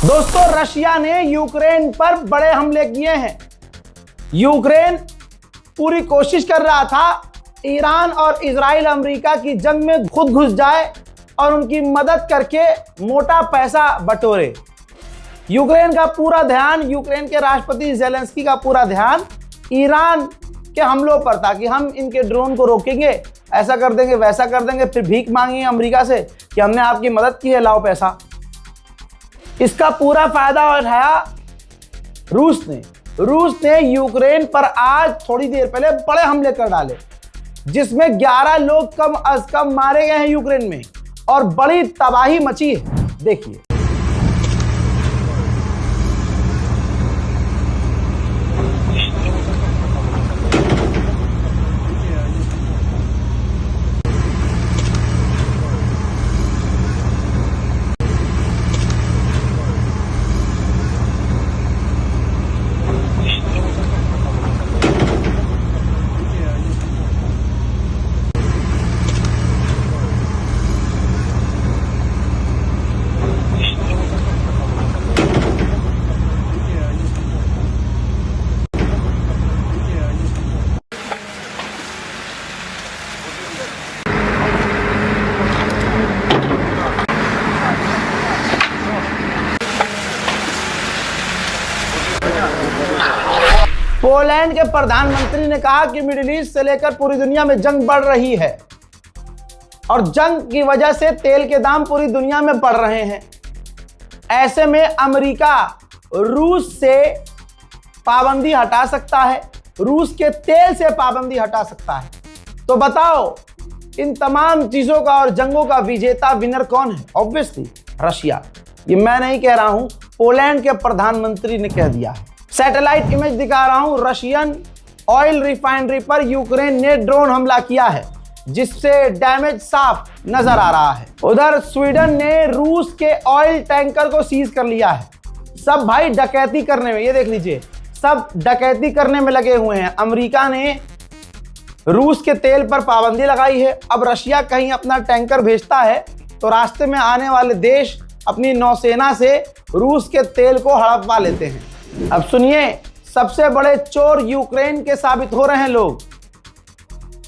दोस्तों, रशिया ने यूक्रेन पर बड़े हमले किए हैं। यूक्रेन पूरी कोशिश कर रहा था ईरान और इजराइल अमेरिका की जंग में खुद घुस जाए और उनकी मदद करके मोटा पैसा बटोरे। यूक्रेन का पूरा ध्यान, यूक्रेन के राष्ट्रपति ज़ेलेंस्की का पूरा ध्यान ईरान के हमलों पर था कि हम इनके ड्रोन को रोकेंगे, ऐसा कर देंगे, वैसा कर देंगे, फिर भीख मांगेंगे अमेरिका से कि हमने आपकी मदद की है, लाओ पैसा। इसका पूरा फायदा उठाया रूस ने यूक्रेन पर आज थोड़ी देर पहले बड़े हमले कर डाले, जिसमें 11 लोग कम अज कम मारे गए हैं यूक्रेन में और बड़ी तबाही मची है। देखिए, पोलैंड के प्रधानमंत्री ने कहा कि मिडिल ईस्ट से लेकर पूरी दुनिया में जंग बढ़ रही है और जंग की वजह से तेल के दाम पूरी दुनिया में बढ़ रहे हैं। ऐसे में अमेरिका रूस से पाबंदी हटा सकता है, रूस के तेल से पाबंदी हटा सकता है। तो बताओ, इन तमाम चीजों का और जंगों का विजेता विनर कौन है? Obviously Russia. ये मैं नहीं कह रहा हूं, पोलैंड के प्रधानमंत्री ने कह दिया है। सैटेलाइट इमेज दिखा रहा हूं, रशियन ऑयल रिफाइनरी पर यूक्रेन ने ड्रोन हमला किया है, जिससे डैमेज साफ नजर आ रहा है। उधर स्वीडन ने रूस के ऑयल टैंकर को सीज कर लिया है। सब भाई डकैती करने में, ये देख लीजिए, सब डकैती करने में लगे हुए हैं। अमेरिका ने रूस के तेल पर पाबंदी लगाई है। अब रशिया कहीं अपना टैंकर भेजता है तो रास्ते में आने वाले देश अपनी नौसेना से रूस के तेल को हड़पवा लेते हैं। अब सुनिए, सबसे बड़े चोर यूक्रेन के साबित हो रहे हैं लोग,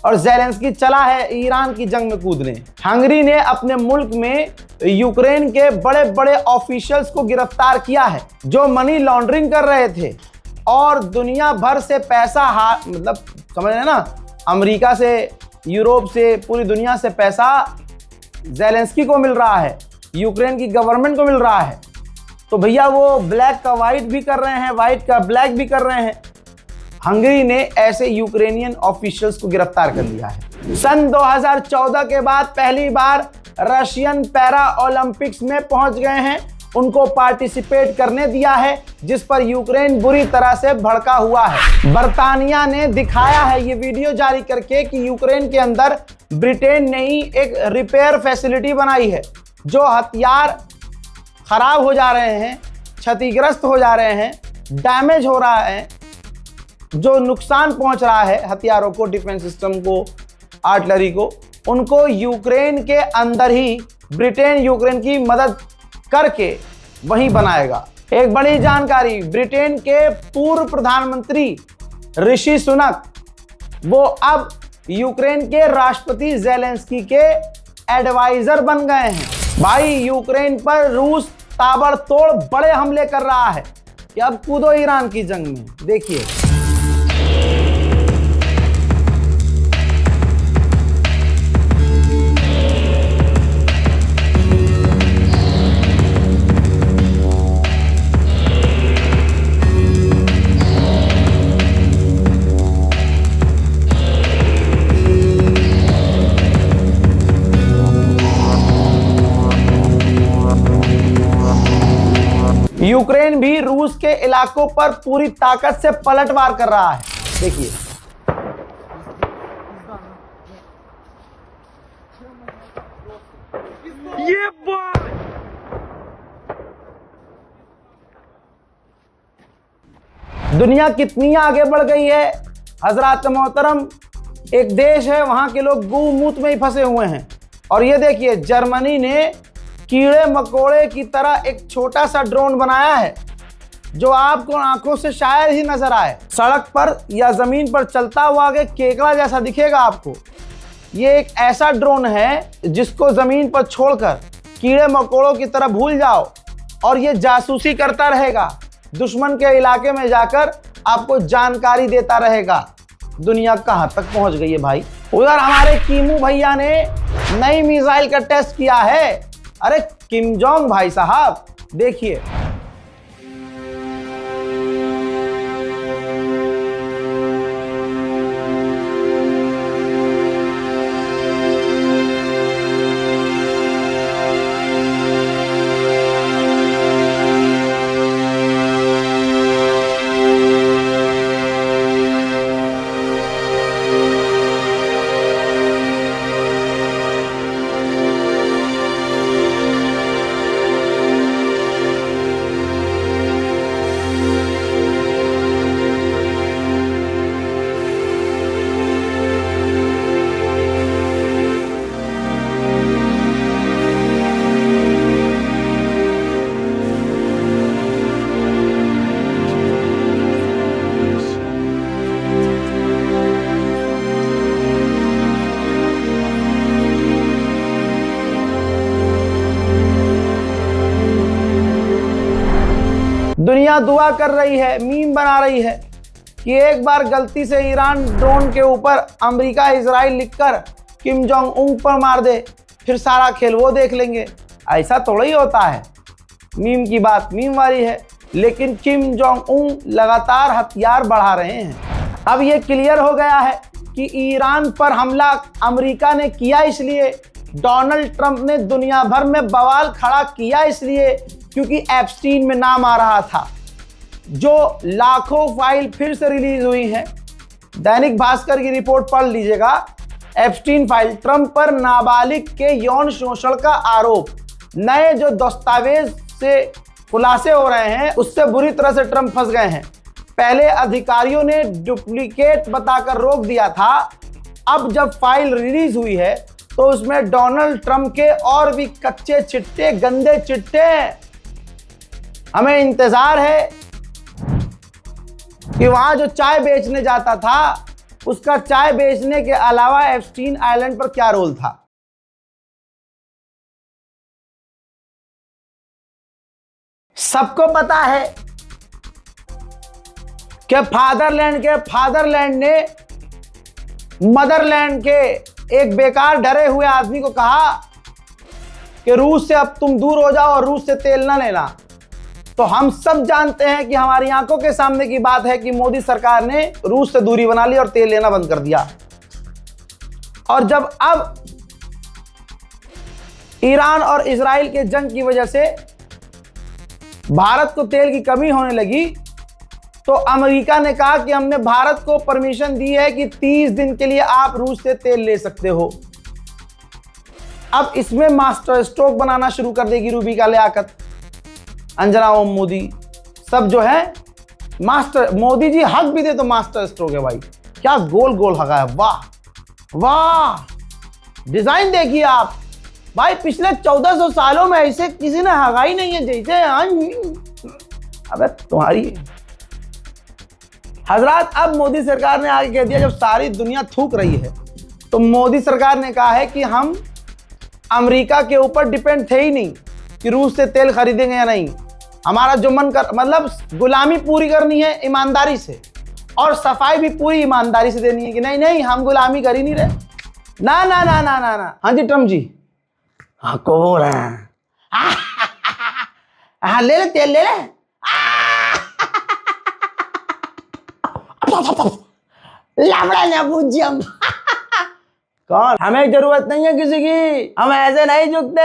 और ज़ेलेंस्की चला है ईरान की जंग में कूदने। हंगरी ने अपने मुल्क में यूक्रेन के बड़े बड़े ऑफिशियल्स को गिरफ्तार किया है जो मनी लॉन्ड्रिंग कर रहे थे और दुनिया भर से पैसा मतलब समझ रहे ना, अमेरिका से, यूरोप से, पूरी दुनिया से पैसा ज़ेलेंस्की को मिल रहा है, यूक्रेन की गवर्नमेंट को मिल रहा है। तो भैया वो ब्लैक का वाइट भी कर रहे हैं, वाइट का ब्लैक भी कर रहे हैं। हंगरी ने ऐसे यूक्रेनियन ऑफिशियल्स को गिरफ्तार कर लिया है। सन 2014 के बाद पहली बार रशियन पैरा ओलंपिक्स में पहुंच गए हैं, उनको पार्टिसिपेट करने दिया है, जिस पर यूक्रेन बुरी तरह से भड़का हुआ है। बर्तानिया ने दिखाया है ये वीडियो जारी करके कि यूक्रेन के अंदर ब्रिटेन ने ही एक रिपेयर फैसिलिटी बनाई है। जो हथियार खराब हो जा रहे हैं, क्षतिग्रस्त हो जा रहे हैं, डैमेज हो रहा है, जो नुकसान पहुंच रहा है हथियारों को, डिफेंस सिस्टम को, आर्टिलरी को, उनको यूक्रेन के अंदर ही ब्रिटेन यूक्रेन की मदद करके वहीं बनाएगा। एक बड़ी जानकारी, ब्रिटेन के पूर्व प्रधानमंत्री ऋषि सुनक वो अब यूक्रेन के राष्ट्रपति ज़ेलेंस्की के एडवाइजर बन गए हैं। भाई, यूक्रेन पर रूस ताबड़तोड़ बड़े हमले कर रहा है कि अब कूदो ईरान की जंग में। देखिए, यूक्रेन भी रूस के इलाकों पर पूरी ताकत से पलटवार कर रहा है। देखिए, ये दुनिया कितनी आगे बढ़ गई है हजरात मोहतरम। एक देश है, वहां के लोग गू मूत में ही फंसे हुए हैं। और ये देखिए, जर्मनी ने कीड़े मकोड़े की तरह एक छोटा सा ड्रोन बनाया है जो आपको आंखों से शायद ही नजर आए। सड़क पर या जमीन पर चलता हुआ के केकड़ा जैसा दिखेगा आपको। ये एक ऐसा ड्रोन है जिसको जमीन पर छोड़कर कीड़े मकोड़ों की तरह भूल जाओ और ये जासूसी करता रहेगा। दुश्मन के इलाके में जाकर आपको जानकारी देता रहेगा। दुनिया कहां तक पहुंच गई है भाई। उधर हमारे कीमू भैया ने नई मिसाइल का टेस्ट किया है। अरे किम जोंग भाई साहब देखिए। दुनिया दुआ कर रही है, मीम बना रही है कि एक बार गलती से ईरान ड्रोन के ऊपर अमेरिका इजराइल लिखकर किम जोंग उन पर मार दे, फिर सारा खेल वो देख लेंगे। ऐसा थोड़ा ही होता है। मीम की बात मीम वाली है, लेकिन किम जोंग उन लगातार हथियार बढ़ा रहे हैं। अब ये क्लियर हो गया है कि ईरान पर हमला अमेरिका ने किया इसलिए, डोनाल्ड ट्रंप ने दुनिया भर में बवाल खड़ा किया इसलिए क्योंकि एप्स्टीन में नाम आ रहा था। जो लाखों फाइल फिर से रिलीज हुई हैं। दैनिक भास्कर की रिपोर्ट पढ़ लीजिएगा। एप्स्टीन फाइल, ट्रंप पर नाबालिग के यौन शोषण का आरोप। नए जो दस्तावेज से खुलासे हो रहे हैं उससे बुरी तरह से ट्रंप फंस गए हैं। पहले अधिकारियों ने डुप्लीकेट बताकर रोक दिया था। अब जब फाइल रिलीज हुई है तो उसमें डोनाल्ड ट्रंप के और भी कच्चे चिट्टे, गंदे चिट्टे हैं। हमें इंतजार है कि वहां जो चाय बेचने जाता था उसका चाय बेचने के अलावा एप्स्टीन आइलैंड पर क्या रोल था। सबको पता है कि फादरलैंड ने मदरलैंड के एक बेकार डरे हुए आदमी को कहा कि रूस से अब तुम दूर हो जाओ और रूस से तेल ना लेना। तो हम सब जानते हैं कि हमारी आंखों के सामने की बात है कि मोदी सरकार ने रूस से दूरी बना ली और तेल लेना बंद कर दिया। और जब अब ईरान और इजराइल के जंग की वजह से भारत को तेल की कमी होने लगी तो अमेरिका ने कहा कि हमने भारत को परमिशन दी है कि 30 दिन के लिए आप रूस से तेल ले सकते हो। अब इसमें मास्टर स्ट्रोक बनाना शुरू कर देगी रूबिका लियाकत, अंजना ओम मोदी, सब जो है मास्टर। मोदी जी हक भी दे तो मास्टर स्ट्रोक है भाई। क्या गोल गोल हगा है, वाह वाह। डिजाइन देखिए आप भाई, पिछले 1400 सालों में ऐसे किसी ने हगा ही नहीं है जैसे अबे तुम्हारी हजरात। अब मोदी सरकार ने आगे कह दिया, जब सारी दुनिया थूक रही है तो मोदी सरकार ने कहा है कि हम अमेरिका के ऊपर डिपेंड थे ही नहीं कि रूस से तेल खरीदेंगे या नहीं। हमारा जो मन कर, मतलब गुलामी पूरी करनी है ईमानदारी से, और सफाई भी पूरी ईमानदारी से देनी है कि नहीं नहीं हम गुलामी कर ही नहीं रहे। ना ना ना ना ना ना। हाँ जी ट्रम्प जी, हाँ को बोल रहे हैं। हाँ ले ले तेल ले ले। लमड़ा ना पूछिए। कौन? हमें जरूरत नहीं है किसी की, हम ऐसे नहीं झुकते।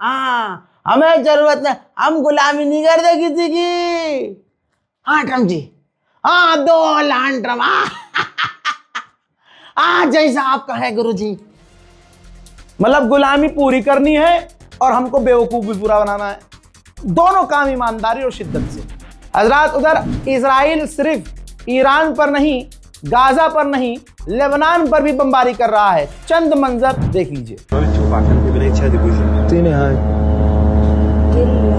हाँ हमें जरूरत नहीं, हम गुलामी नहीं करते किसी की। हाँ ट्रम्प जी, हाँ दो लान ट्रम्प। हाँ जैसा आप कहे गुरु जी। मतलब गुलामी पूरी करनी है और हमको बेवकूफ भी पूरा बनाना है। दोनों काम ईमानदारी और शिद्दत से। हजरात उधर इजराइल सिर्फ ईरान पर नहीं, गाजा पर नहीं, लेबनान पर भी बमबारी कर रहा है। चंद मंजर देख लीजिए।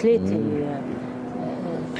3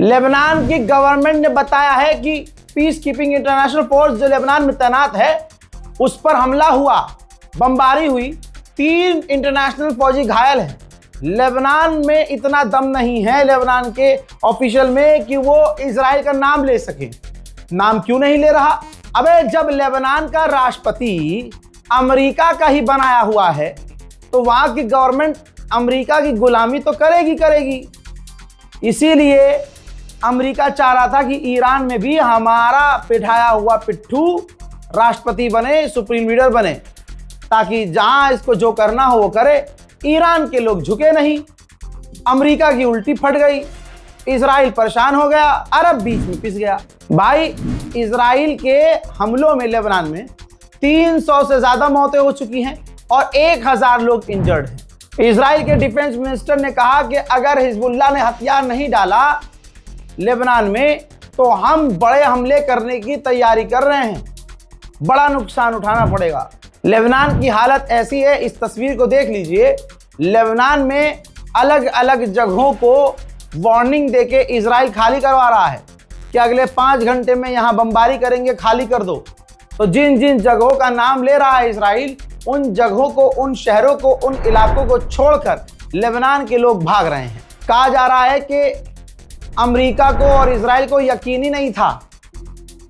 लेबनान की गवर्नमेंट ने बताया है कि पीस कीपिंग इंटरनेशनल फोर्स जो लेबनान में तैनात है उस पर हमला हुआ, बमबारी हुई, 3 इंटरनेशनल फौजी घायल हैं। लेबनान में इतना दम नहीं है लेबनान के ऑफिशियल में कि वो इजराइल का नाम ले सके। नाम क्यों नहीं ले रहा? अबे जब लेबनान का राष्ट्रपति अमेरिका का ही बनाया हुआ है तो वहां की गवर्नमेंट अमेरिका की गुलामी तो करेगी। इसीलिए अमेरिका चाह रहा था कि ईरान में भी हमारा पिठाया हुआ पिट्ठू राष्ट्रपति बने, सुप्रीम लीडर बने, ताकि जहां इसको जो करना हो वो करे। ईरान के लोग झुके नहीं, अमेरिका की उल्टी फट गई, इजराइल परेशान हो गया, अरब बीच में पिस गया। भाई इजराइल के हमलों में लेबनान में 300 से ज्यादा मौतें हो चुकी हैं और 1000 लोग इंजर्ड हैं। इजराइल के डिफेंस मिनिस्टर ने कहा कि अगर हिजबुल्लाह ने हथियार नहीं डाला लेबनान में तो हम बड़े हमले करने की तैयारी कर रहे हैं, बड़ा नुकसान उठाना पड़ेगा। लेबनान की हालत ऐसी है, इस तस्वीर को देख लीजिए। लेबनान में अलग अलग जगहों को वार्निंग देके इजराइल खाली करवा रहा है कि अगले 5 घंटे में यहां बमबारी करेंगे, खाली कर दो। तो जिन जिन जगहों का नाम ले रहा है इजराइल, उन जगहों को, उन शहरों को, उन इलाकों को छोड़कर लेबनान के लोग भाग रहे हैं। कहा जा रहा है कि अमेरिका को और इजराइल को यकीन ही नहीं था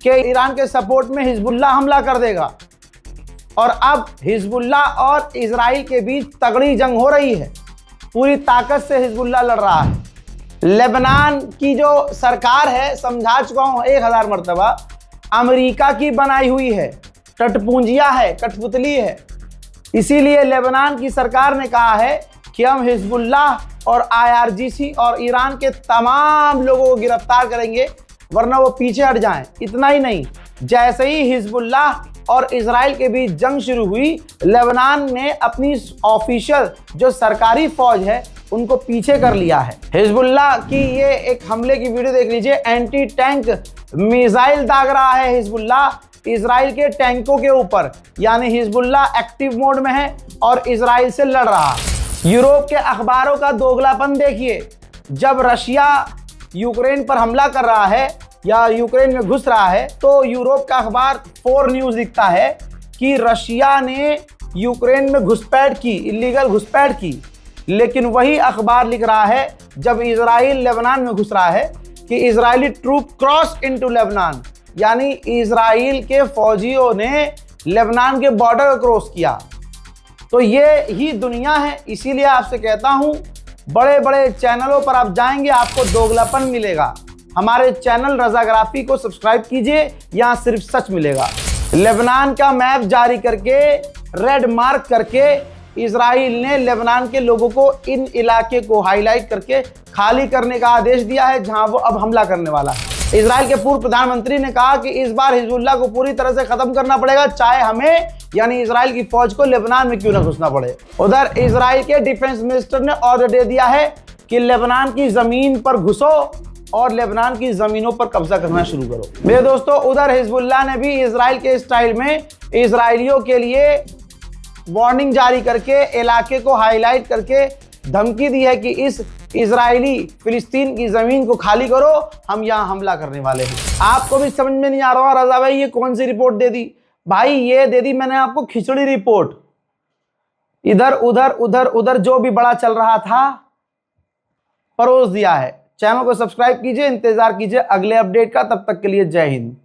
कि ईरान के सपोर्ट में हिजबुल्लाह हमला कर देगा, और अब हिजबुल्लाह और इजराइल के बीच तगड़ी जंग हो रही है। पूरी ताकत से हिजबुल्लाह लड़ रहा है। लेबनान की जो सरकार है, समझा चुका हूं 1000 मरतबा, अमेरिका की बनाई हुई है, टटपूंजिया है, कठपुतली है। इसीलिए लेबनान की सरकार ने कहा है कि हम हिजबुल्लाह और IRGC और ईरान के तमाम लोगों को गिरफ्तार करेंगे, वरना वो पीछे हट जाएं। इतना ही नहीं, जैसे ही हिजबुल्लाह और इजराइल के बीच जंग शुरू हुई, लेबनान ने अपनी ऑफिशियल जो सरकारी फौज है उनको पीछे कर लिया है। हिजबुल्लाह की ये एक हमले की वीडियो देख लीजिए। एंटी टैंक मिसाइल दाग रहा है हिजबुल्लाह इजराइल के टैंकों के ऊपर, यानी हिजबुल्लाह एक्टिव मोड में है और इजराइल से लड़ रहा है। यूरोप के अखबारों का दोगलापन देखिए। जब रशिया यूक्रेन पर हमला कर रहा है या यूक्रेन में घुस रहा है, तो यूरोप का अखबार 4 न्यूज़ लिखता है कि रशिया ने यूक्रेन में घुसपैठ की, इलीगल घुसपैठ की। लेकिन वही अखबार लिख रहा है जब इजराइल लेबनान में घुस रहा है कि Israeli troop cross into Lebanon, यानी इजराइल के फौजियों ने लेबनान के बॉर्डर को क्रॉस किया। तो ये ही दुनिया है। इसीलिए आपसे कहता हूं, बड़े बड़े चैनलों पर आप जाएंगे आपको दोगलापन मिलेगा। हमारे चैनल रज़ाग्राफी को सब्सक्राइब कीजिए, यहाँ सिर्फ सच मिलेगा। लेबनान का मैप जारी करके, रेड मार्क करके इजराइल ने लेबनान के लोगों को इन इलाके को हाईलाइट करके खाली करने का आदेश दिया है जहां वो अब हमला करने वाला है। इजराइल के पूर्व प्रधानमंत्री ने कहा कि इस बार हिजबुल्लाह को पूरी तरह से खत्म करना पड़ेगा, चाहे हमें यानी इजराइल की फौज को लेबनान में क्यों ना घुसना पड़े। उधर इजराइल के डिफेंस मिनिस्टर ने ऑर्डर दे दिया है कि लेबनान की जमीन पर घुसो और लेबनान की जमीनों पर कब्जा करना शुरू करो। मेरे दोस्तों, उधर हिजबुल्लाह ने भी इजराइल के स्टाइल में इजराइलियों के लिए वार्निंग जारी करके इलाके को हाईलाइट करके धमकी दी है कि इस इजरायली फिलिस्तीन की जमीन को खाली करो, हम यहां हमला करने वाले हैं। आपको भी समझ में नहीं आ रहा रजा भाई ये कौन सी रिपोर्ट दे दी? भाई ये दे दी मैंने आपको खिचड़ी रिपोर्ट। इधर उधर उधर उधर जो भी बड़ा चल रहा था परोस दिया है। चैनल को सब्सक्राइब कीजिए, इंतजार कीजिए अगले अपडेट का। तब तक के लिए जय हिंद।